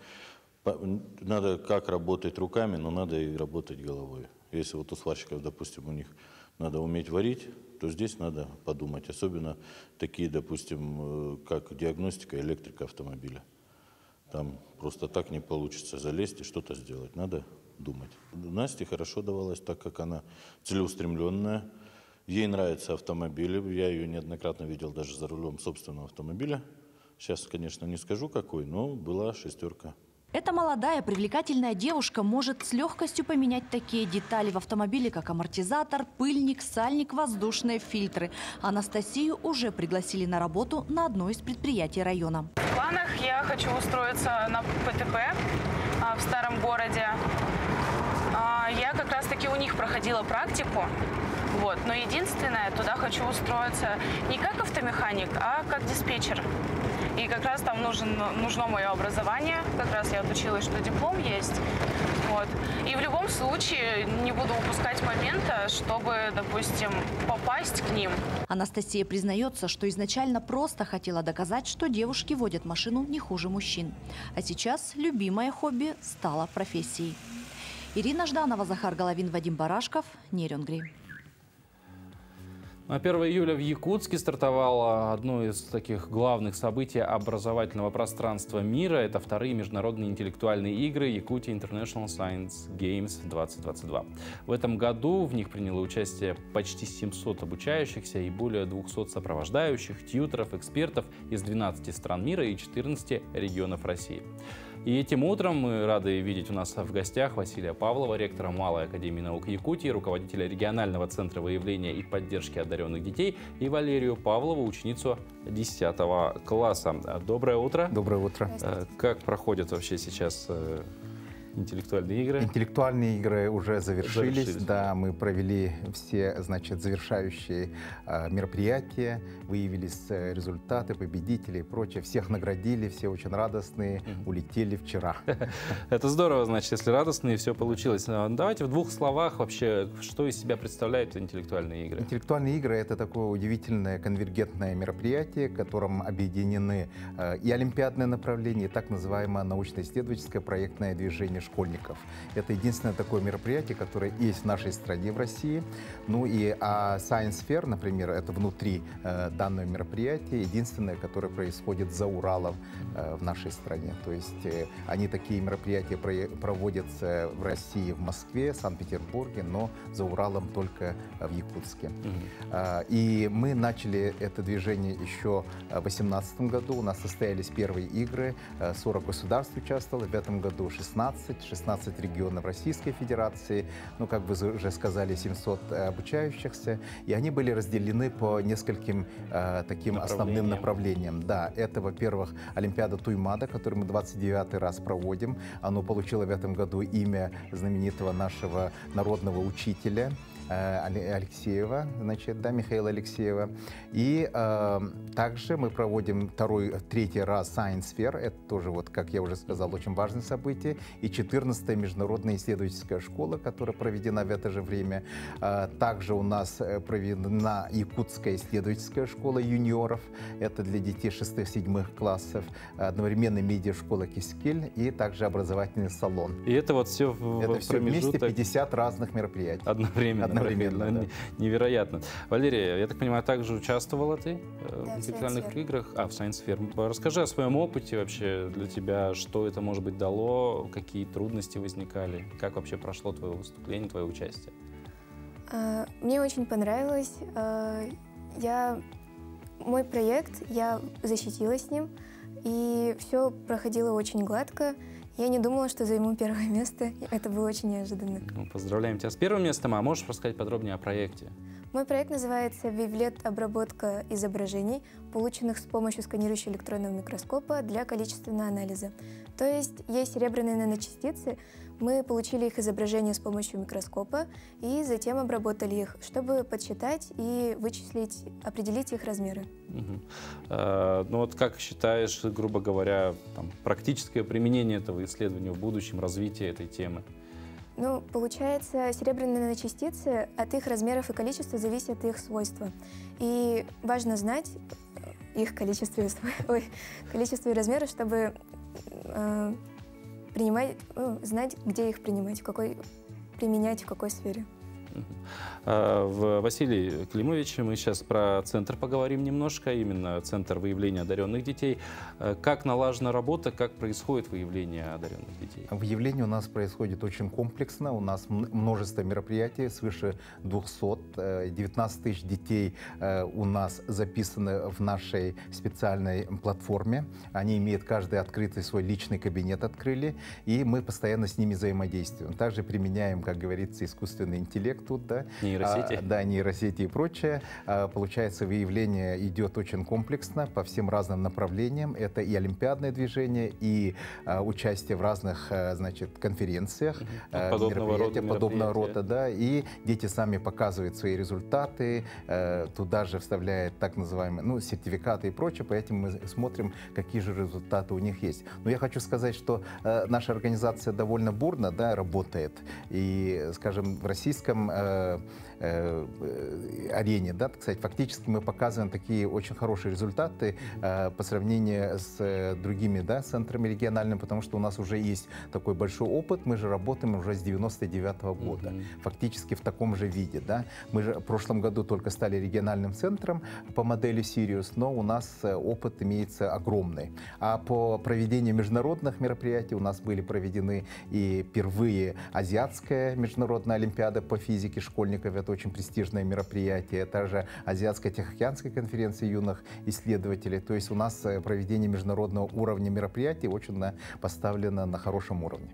надо как работать руками, но надо и работать головой. Если вот у сварщиков, допустим, у них надо уметь варить, то здесь надо подумать. Особенно такие, допустим, как диагностика, электрика автомобиля. Там просто так не получится залезть и что-то сделать. Надо думать. Насте хорошо давалось, так как она целеустремленная. Ей нравятся автомобили. Я ее неоднократно видел даже за рулем собственного автомобиля. Сейчас, конечно, не скажу какой, но была шестерка. Эта молодая, привлекательная девушка может с легкостью поменять такие детали в автомобиле, как амортизатор, пыльник, сальник, воздушные фильтры. Анастасию уже пригласили на работу на одно из предприятий района. В планах я хочу устроиться на ПТП в старом городе. Я как раз-таки у них проходила практику. Вот. Но единственное, туда хочу устроиться не как автомеханик, а как диспетчер. И как раз там нужно мое образование. Как раз я отучилась, что диплом есть. Вот. И в любом случае не буду упускать момента, чтобы, допустим, попасть к ним. Анастасия признается, что изначально просто хотела доказать, что девушки водят машину не хуже мужчин. А сейчас любимое хобби стало профессией. Ирина Жданова, Захар Головин, Вадим Барашков, Нерюнгри. 1 июля в Якутске стартовало одно из таких главных событий образовательного пространства мира. Это вторые международные интеллектуальные игры Якутия International Science Games 2022. В этом году в них приняло участие почти 700 обучающихся и более 200 сопровождающих, тьюторов, экспертов из 12 стран мира и 14 регионов России. И этим утром мы рады видеть у нас в гостях Василия Павлова, ректора Малой академии наук Якутии, руководителя регионального центра выявления и поддержки одаренных детей, и Валерию Павлову, ученицу 10 класса. Доброе утро. Доброе утро. Как проходят вообще сейчас интеллектуальные игры? Интеллектуальные игры уже завершились. Да, мы провели все, значит, завершающие мероприятия, выявились результаты, победители и прочее. Всех наградили, все очень радостные, улетели вчера. Это здорово, значит, если радостные, все получилось. Давайте в двух словах вообще, что из себя представляют интеллектуальные игры? Интеллектуальные игры — это такое удивительное конвергентное мероприятие, в котором объединены и олимпиадное направление, и так называемое научно-исследовательское проектное движение школьников. Это единственное такое мероприятие, которое есть в нашей стране, в России. Ну и Science Fair, например, это внутри данного мероприятия, единственное, которое происходит за Уралом в нашей стране. То есть они такие мероприятия проводятся в России, в Москве, Санкт-Петербурге, но за Уралом только в Якутске. И мы начали это движение еще в 2018 году. У нас состоялись первые игры, 40 государств участвовало, в этом году 16 регионов Российской Федерации, ну, как вы уже сказали, 700 обучающихся, и они были разделены по нескольким таким основным направлениям. Да, это, во-первых, Олимпиада Туймада, которую мы 29-й раз проводим. Оно получило в этом году имя знаменитого нашего народного учителя Алексеева, значит, да, Михаила Алексеева. И также мы проводим третий раз Science Fair, это тоже, вот, как я уже сказал, очень важное событие, и 14-я международная исследовательская школа, которая проведена в это же время. Также у нас проведена Якутская исследовательская школа юниоров, это для детей 6-7 классов, одновременно медиашкола Кискель и также образовательный салон. И это вот все это все вместе 50 разных мероприятий. Одновременно. одновременно. Да. Невероятно. Валерия, я так понимаю, также участвовала ты в интеллектуальных Science играх? В Science Fair. Расскажи о своем опыте вообще для тебя, что это, может быть, дало, какие трудности возникали, как вообще прошло твое выступление, твое участие? Мне очень понравилось. Мой проект, я защитила с ним, и все проходило очень гладко. Я не думала, что займу первое место. Это было очень неожиданно. Ну, поздравляем тебя с первым местом. А можешь рассказать подробнее о проекте? Мой проект называется «Вивлет. Обработка изображений, полученных с помощью сканирующего электронного микроскопа для количественного анализа». То есть серебряные наночастицы, мы получили их изображение с помощью микроскопа и затем обработали их, чтобы подсчитать и вычислить, определить их размеры. Ну вот как считаешь, грубо говоря, практическое применение этого исследования в будущем, развитие этой темы? Ну, получается, серебряные наночастицы от их размеров и количества зависят их свойства. И важно знать их количество и размеры, чтобы знать, где их применять, в какой сфере. Василий Климович, мы сейчас про центр поговорим немножко, именно центр выявления одаренных детей. Как налажена работа, как происходит выявление одаренных детей? Выявление у нас происходит очень комплексно. У нас множество мероприятий, свыше 200. 19 тысяч детей у нас записаны в нашей специальной платформе. Они имеют каждый открытый свой личный кабинет, открыли, и мы постоянно с ними взаимодействуем. Также применяем, как говорится, искусственный интеллект тут, да? Нейросети. Нейросети и прочее. Получается, выявление идет очень комплексно по всем разным направлениям. Это и олимпиадное движение, и участие в разных, конференциях, подобного рода, да. И дети сами показывают свои результаты, туда же вставляют так называемые, сертификаты и прочее, поэтому мы смотрим, какие же результаты у них есть. Но я хочу сказать, что наша организация довольно бурно, да, работает. И, скажем, в российском арене, да, так сказать, фактически мы показываем такие очень хорошие результаты по сравнению с другими, да, центрами региональными, потому что у нас уже есть такой большой опыт, мы же работаем уже с 99-го года, фактически в таком же виде, да. Мы же в прошлом году только стали региональным центром по модели Sirius, но у нас опыт имеется огромный. А по проведению международных мероприятий у нас были проведены и впервые Азиатская международная олимпиада по физике школьников, это очень престижное мероприятие, также Азиатская Тихоокеанская конференция юных исследователей. То есть у нас проведение международного уровня мероприятий очень поставлено на хорошем уровне.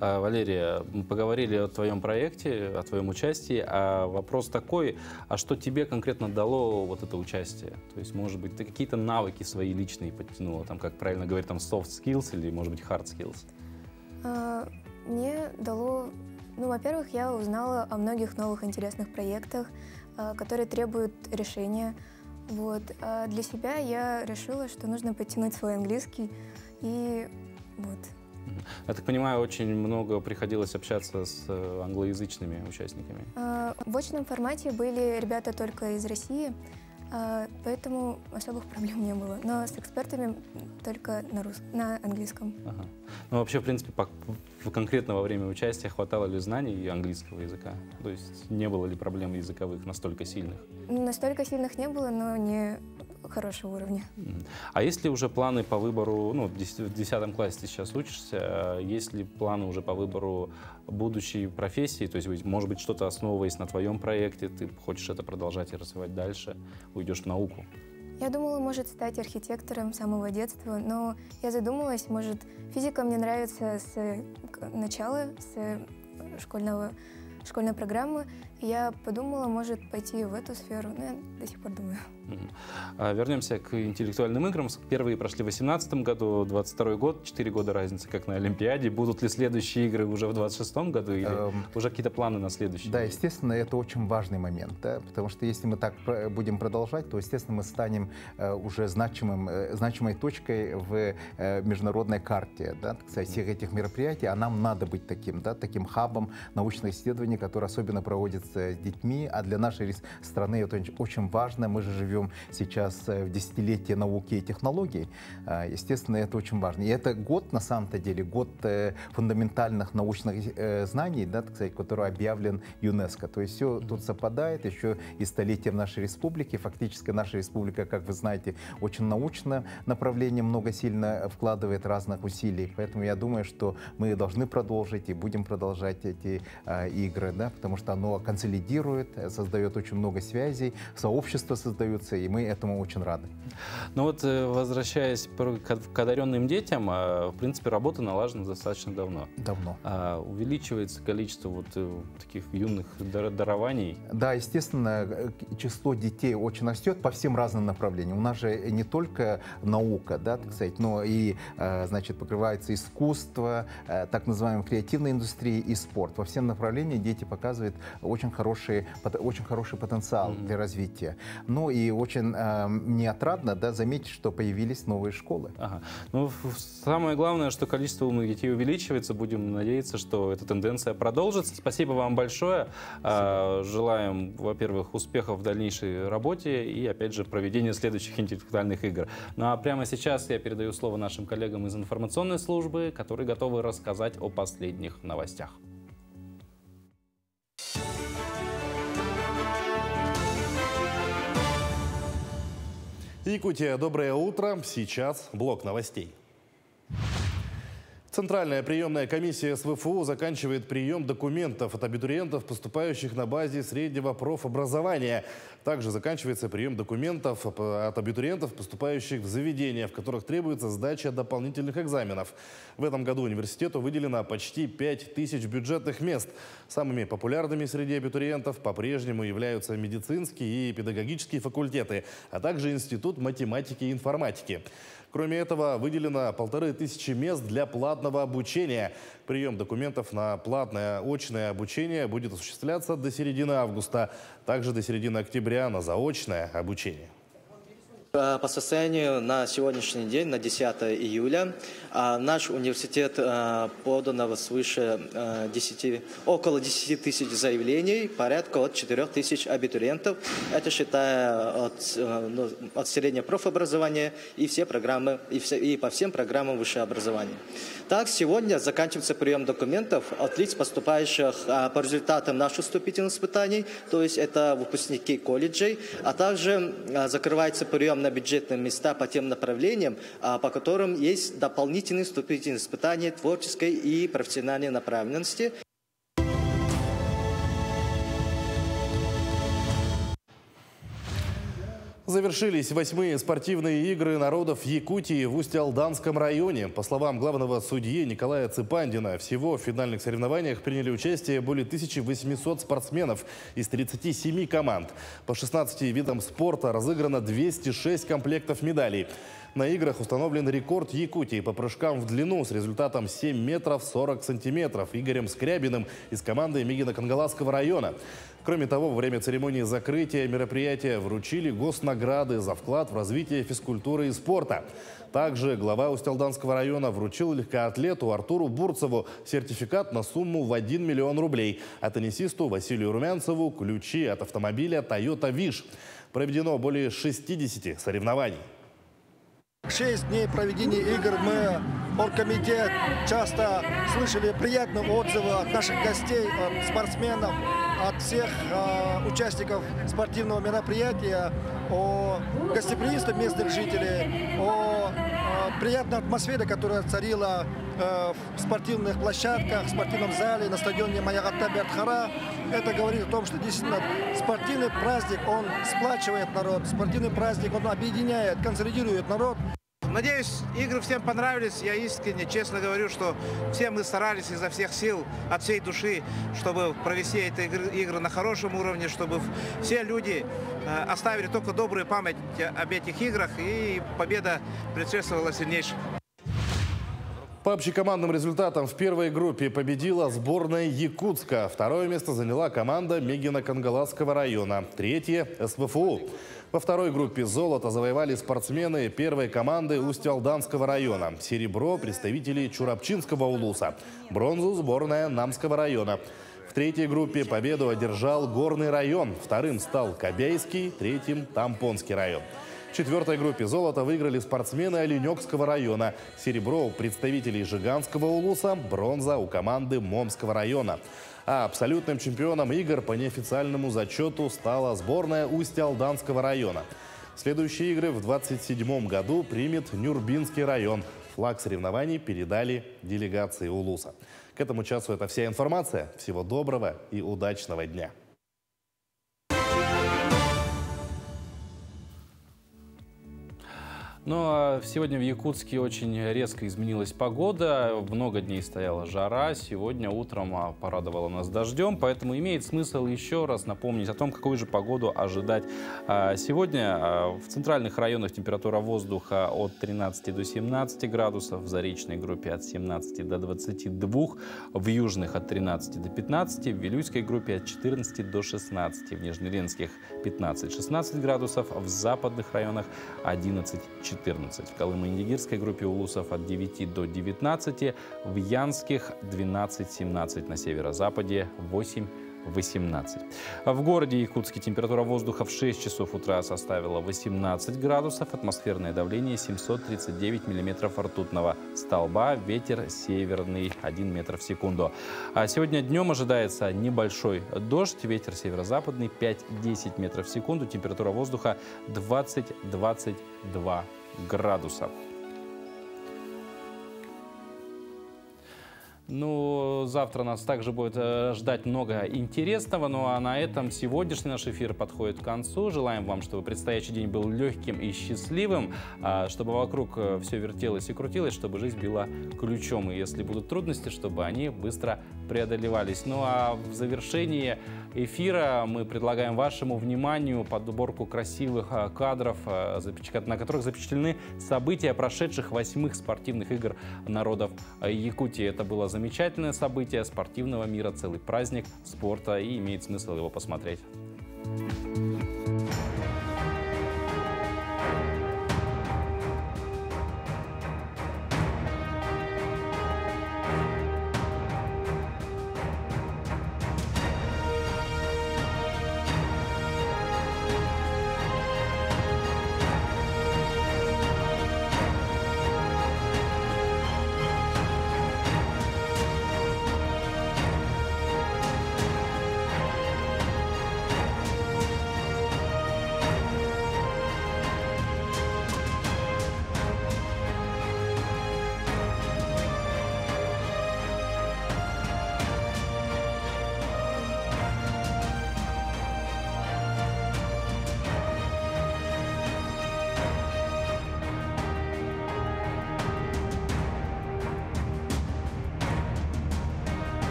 Валерия, мы поговорили о твоем проекте, о твоем участии, а вопрос такой, а что тебе конкретно дало вот это участие? То есть, может быть, ты какие-то навыки свои личные подтянула, как правильно говорить, soft skills или, может быть, hard skills? Мне дало... во-первых, я узнала о многих новых интересных проектах, которые требуют решения. Вот. А для себя я решила, что нужно подтянуть свой английский. И вот. Я так понимаю, очень много приходилось общаться с англоязычными участниками. В очном формате были ребята только из России, поэтому особых проблем не было. Но с экспертами только на английском. Ну, вообще, в принципе, конкретно во время участия хватало ли знаний английского языка? То есть не было ли проблем языковых настолько сильных? Настолько сильных не было, но не хорошего уровня. А есть ли уже планы по выбору, в 10 классе ты сейчас учишься, есть ли планы уже по выбору будущей профессии? То есть, может быть, что-то основываясь на твоем проекте, ты хочешь это продолжать и развивать дальше, уйдешь в науку? Я думала, может, стать архитектором с самого детства, но я задумалась, может, физика мне нравится с начала, с школьной программы. Я подумала, может, пойти в эту сферу, но я до сих пор думаю. Вернемся к интеллектуальным играм. Первые прошли в 2018 году, 2022 год, 4 года разницы, как на Олимпиаде. Будут ли следующие игры уже в 2026 году или уже какие-то планы на следующие? Да, естественно, это очень важный момент, да, потому что если мы так будем продолжать, то, естественно, мы станем уже значимой точкой в международной карте, да, так сказать, всех этих мероприятий, а нам надо быть таким хабом научных исследований, который особенно проводится с детьми, а для нашей страны это очень важно. Мы же живем живем сейчас в десятилетии науки и технологий. Естественно, это очень важно. И это год, на самом-то деле, год фундаментальных научных знаний, да, так сказать, который объявлен ЮНЕСКО. То есть все тут совпадает, еще и столетие в нашей республике. Фактически наша республика, как вы знаете, очень научное направление, много сильно вкладывает разных усилий. Поэтому я думаю, что мы должны продолжить и будем продолжать эти игры, да, потому что оно консолидирует, создает очень много связей, сообщества создаются, и мы этому очень рады. Ну вот, возвращаясь к одаренным детям, в принципе, работа налажена достаточно давно. Давно. Увеличивается количество вот таких юных дарований? Да, естественно, число детей очень растет по всем разным направлениям. У нас же не только наука, да, так сказать, но и, значит, покрывается искусство, так называемая креативная индустрия и спорт. Во всем направлениям дети показывают очень хороший потенциал для развития. Ну и очень мне отрадно, да, заметить, что появились новые школы. Ага. Ну, самое главное, что количество умных детей увеличивается. Будем надеяться, что эта тенденция продолжится. Спасибо вам большое. Желаем, во-первых, успехов в дальнейшей работе и, опять же, проведения следующих интеллектуальных игр. Ну а прямо сейчас я передаю слово нашим коллегам из информационной службы, которые готовы рассказать о последних новостях. Якутия, доброе утро. Сейчас блок новостей. Центральная приемная комиссия СВФУ заканчивает прием документов от абитуриентов, поступающих на базе среднего профобразования. Также заканчивается прием документов от абитуриентов, поступающих в заведения, в которых требуется сдача дополнительных экзаменов. В этом году университету выделено почти 5000 бюджетных мест. Самыми популярными среди абитуриентов по-прежнему являются медицинские и педагогические факультеты, а также Институт математики и информатики. Кроме этого, выделено 1500 мест для платного обучения. Прием документов на платное очное обучение будет осуществляться до середины августа. Также до середины октября на заочное обучение. По состоянию на сегодняшний день, на 10 июля, наш университет подано свыше около 10 тысяч заявлений, порядка от 4000 абитуриентов. Это считая от среднего профобразования и все программы, и по всем программам высшего образования. Так, сегодня заканчивается прием документов от лиц, поступающих по результатам наших вступительных испытаний, то есть это выпускники колледжей, а также закрывается прием на бюджетные места по тем направлениям, по которым есть дополнительные вступительные испытания творческой и профессиональной направленности. Завершились 8-е спортивные игры народов Якутии в Усть-Алданском районе. По словам главного судьи Николая Цыпандина, всего в финальных соревнованиях приняли участие более 1800 спортсменов из 37 команд. По 16 видам спорта разыграно 206 комплектов медалей. На играх установлен рекорд Якутии по прыжкам в длину с результатом 7 метров 40 сантиметров Игорем Скрябиным из команды Мегино-Кангаласского района. Кроме того, во время церемонии закрытия мероприятия вручили госнаграды за вклад в развитие физкультуры и спорта. Также глава Усть-Алданского района вручил легкоатлету Артуру Бурцеву сертификат на сумму в 1 миллион рублей, а теннисисту Василию Румянцеву ключи от автомобиля Toyota Wish. Проведено более 60 соревнований. 6 дней проведения игр мы, оргкомитет, часто слышали приятные отзывы от наших гостей, от спортсменов, от всех участников спортивного мероприятия о гостеприимстве местных жителей, о приятной атмосфере, которая царила в спортивных площадках, в спортивном зале, на стадионе Маягатта Бертхара. Это говорит о том, что действительно спортивный праздник, он сплачивает народ, спортивный праздник, он объединяет, консолидирует народ. Надеюсь, игры всем понравились. Я искренне, честно говорю, что все мы старались изо всех сил, от всей души, чтобы провести эти игры на хорошем уровне, чтобы все люди оставили только добрую память об этих играх, и победа предшествовала сильнейшей. По общекомандным результатам в первой группе победила сборная Якутска. Второе место заняла команда Мегино-Кангаласского района. Третье – СВФУ. Во второй группе золото завоевали спортсмены первой команды Усть-Алданского района. Серебро – представители Чурапчинского улуса. Бронзу – сборная Намского района. В третьей группе победу одержал Горный район. Вторым стал Кобяйский, третьим – Тампонский район. В четвертой группе золото выиграли спортсмены Оленёкского района. Серебро у представителей Жиганского улуса, бронза у команды Момского района. А абсолютным чемпионом игр по неофициальному зачету стала сборная Усть-Алданского района. Следующие игры в 2027 году примет Нюрбинский район. Флаг соревнований передали делегации улуса. К этому часу это вся информация. Всего доброго и удачного дня. Но сегодня в Якутске очень резко изменилась погода. Много дней стояла жара. Сегодня утром порадовала нас дождем. Поэтому имеет смысл еще раз напомнить о том, какую же погоду ожидать сегодня. В центральных районах температура воздуха от 13 до 17 градусов. В заречной группе от 17 до 22. В южных от 13 до 15. В Вилюйской группе от 14 до 16. В Нижнеленских 15-16 градусов. В западных районах 11-14. В Колымо-Индигирской группе улусов от 9 до 19, в Янских 12-17, на северо-западе 8-18. В городе Якутске температура воздуха в 6 часов утра составила 18 градусов, атмосферное давление 739 миллиметров ртутного столба, ветер северный 1 метр в секунду. А сегодня днем ожидается небольшой дождь, ветер северо-западный 5-10 метров в секунду, температура воздуха 20-22 градуса. Ну, завтра нас также будет ждать много интересного. Ну а на этом сегодняшний наш эфир подходит к концу. Желаем вам, чтобы предстоящий день был легким и счастливым, чтобы вокруг все вертелось и крутилось, чтобы жизнь била ключом. И если будут трудности, чтобы они быстро преодолевались. Ну а в завершении эфира мы предлагаем вашему вниманию подборку красивых кадров, на которых запечатлены события прошедших 8-х спортивных игр народов Якутии. Это было замечательное событие спортивного мира, целый праздник спорта, и имеет смысл его посмотреть.